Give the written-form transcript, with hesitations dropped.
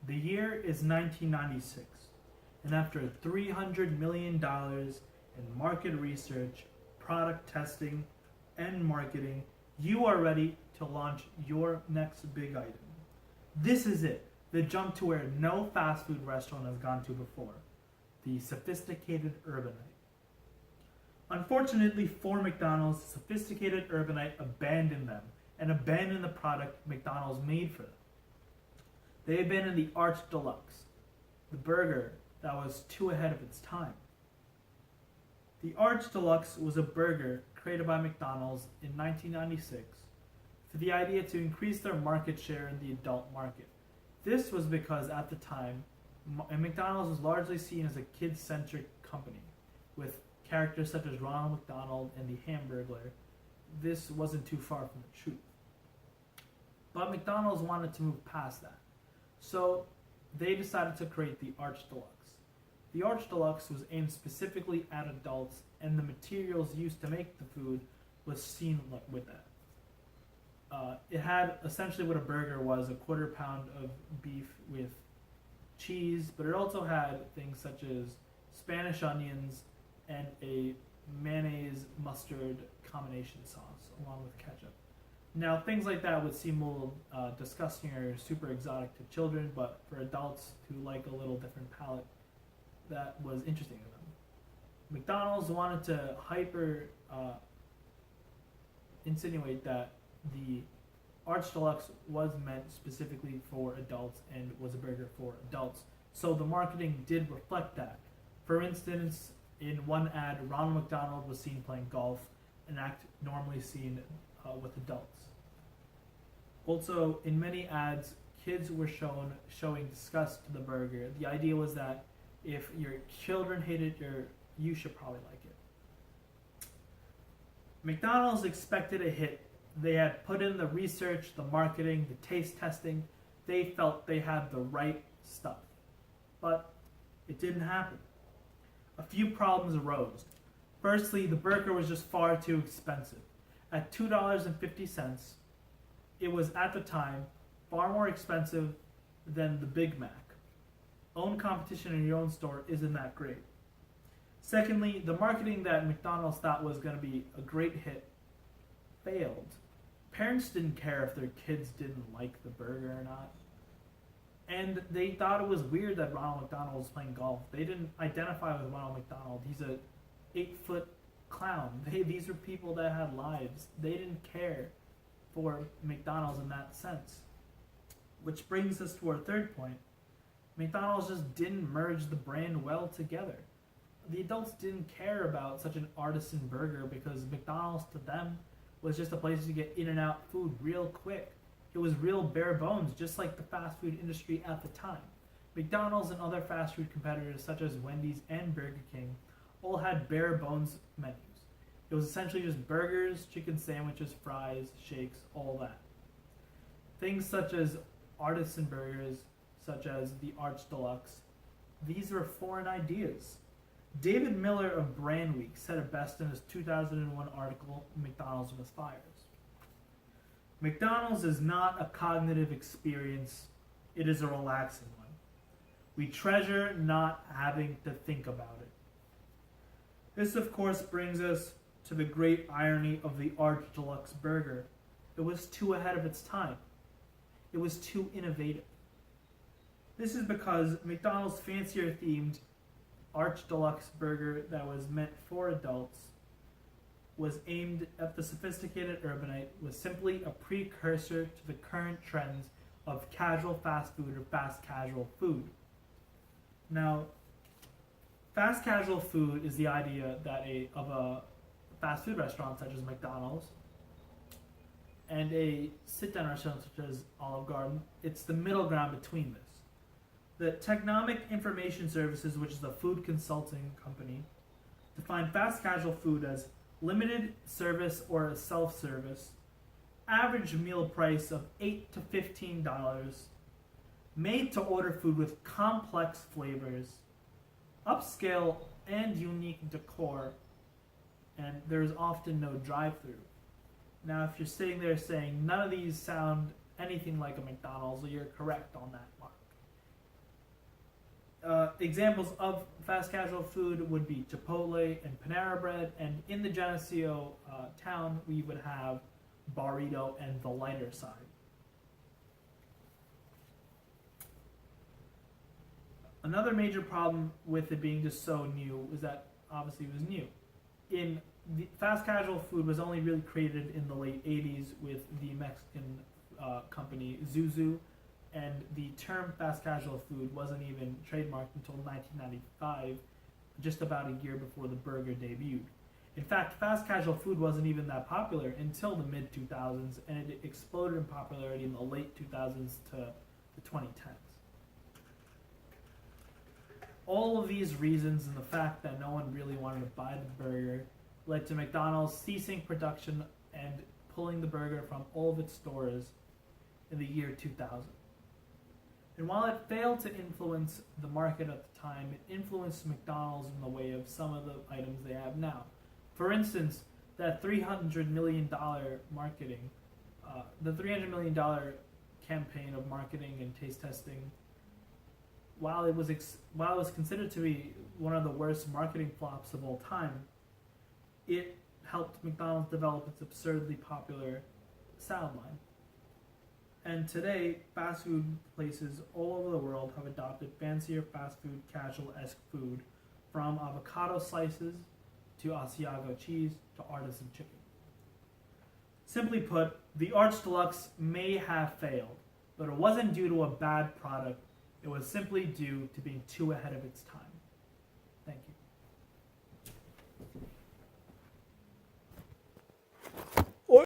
The year is 1996, and after $300 million in market research, product testing, and marketing, you are ready to launch your next big item. This is it, the jump to where no fast food restaurant has gone to before, the sophisticated urbanite. Unfortunately for McDonald's, the sophisticated urbanite abandoned them and abandoned the product McDonald's made for them. They abandoned the Arch Deluxe, the burger that was too ahead of its time. The Arch Deluxe was a burger created by McDonald's in 1996 for the idea to increase their market share in the adult market. This was because at the time, McDonald's was largely seen as a kid-centric company with characters such as Ronald McDonald and the Hamburglar. This wasn't too far from the truth. But McDonald's wanted to move past that. So they decided to create the Arch Deluxe. The Arch Deluxe was aimed specifically at adults, and the materials used to make the food was seen with that. It had essentially what a burger was, a quarter pound of beef with cheese, but it also had things such as Spanish onions and a mayonnaise mustard combination sauce along with ketchup. Now, things like that would seem a little disgusting or super exotic to children, but for adults who like a little different palate, that was interesting to them. McDonald's wanted to insinuate that the Arch Deluxe was meant specifically for adults and was a burger for adults. So the marketing did reflect that. For instance, in one ad, Ronald McDonald was seen playing golf, an act normally seen with adults. Also, in many ads, kids were showing disgust to the burger. The idea was that if your children hate it, you should probably like it. McDonald's expected a hit. They had put in the research, the marketing, the taste testing. They felt they had the right stuff. But it didn't happen. A few problems arose. Firstly, the burger was just far too expensive. At $2.50, it was at the time far more expensive than the Big Mac. Own competition in your own store isn't that great. Secondly, the marketing that McDonald's thought was going to be a great hit failed. Parents didn't care if their kids didn't like the burger or not. And they thought it was weird that Ronald McDonald was playing golf. They didn't identify with Ronald McDonald. He's a 8-foot clown. These are people that had lives. They didn't care for McDonald's in that sense. Which brings us to our third point. McDonald's just didn't merge the brand well together. The adults didn't care about such an artisan burger because McDonald's to them was just a place to get in and out food real quick. It was real bare bones, just like the fast food industry at the time. McDonald's and other fast food competitors such as Wendy's and Burger King all had bare bones menus. It was essentially just burgers, chicken sandwiches, fries, shakes, all that. Things such as artisan burgers, such as the Arch Deluxe, these were foreign ideas. David Miller of Brand Week said it best in his 2001 article, McDonald's with Fires. McDonald's is not a cognitive experience, it is a relaxing one. We treasure not having to think about it. This, of course, brings us to the great irony of the Arch Deluxe burger. It was too ahead of its time. It was too innovative. This is because McDonald's fancier themed Arch Deluxe burger that was meant for adults was aimed at the sophisticated urbanite, was simply a precursor to the current trends of casual fast food or fast casual food. Now, fast casual food is the idea that of a fast food restaurant such as McDonald's and a sit-down restaurant such as Olive Garden. It's the middle ground between this. The Technomic Information Services, which is a food consulting company, define fast casual food as limited service or self-service, average meal price of $8 to $15, made to order food with complex flavors, upscale and unique decor, and there's often no drive-through. Now, if you're sitting there saying none of these sound anything like a McDonald's, you're correct on that mark. Examples of fast casual food would be Chipotle and Panera Bread, and in the Geneseo town, we would have Burrito and the lighter side. Another major problem with it being just so new was that obviously it was new. In the fast casual food was only really created in the late 80s with the Mexican company Zuzu, and the term fast casual food wasn't even trademarked until 1995, just about a year before the burger debuted. In fact, fast casual food wasn't even that popular until the mid 2000s, and it exploded in popularity in the late 2000s to the 2010s. All of these reasons and the fact that no one really wanted to buy the burger led to McDonald's ceasing production and pulling the burger from all of its stores in the year 2000. And while it failed to influence the market at the time, it influenced McDonald's in the way of some of the items they have now. For instance, that $300 million marketing, the $300 million campaign of marketing and taste testing, while it was considered to be one of the worst marketing flops of all time, it helped McDonald's develop its absurdly popular salad line. And today, fast food places all over the world have adopted fancier fast food, casual-esque food, from avocado slices to Asiago cheese to artisan chicken. Simply put, the Arch Deluxe may have failed, but it wasn't due to a bad product. It was simply due to being too ahead of its time.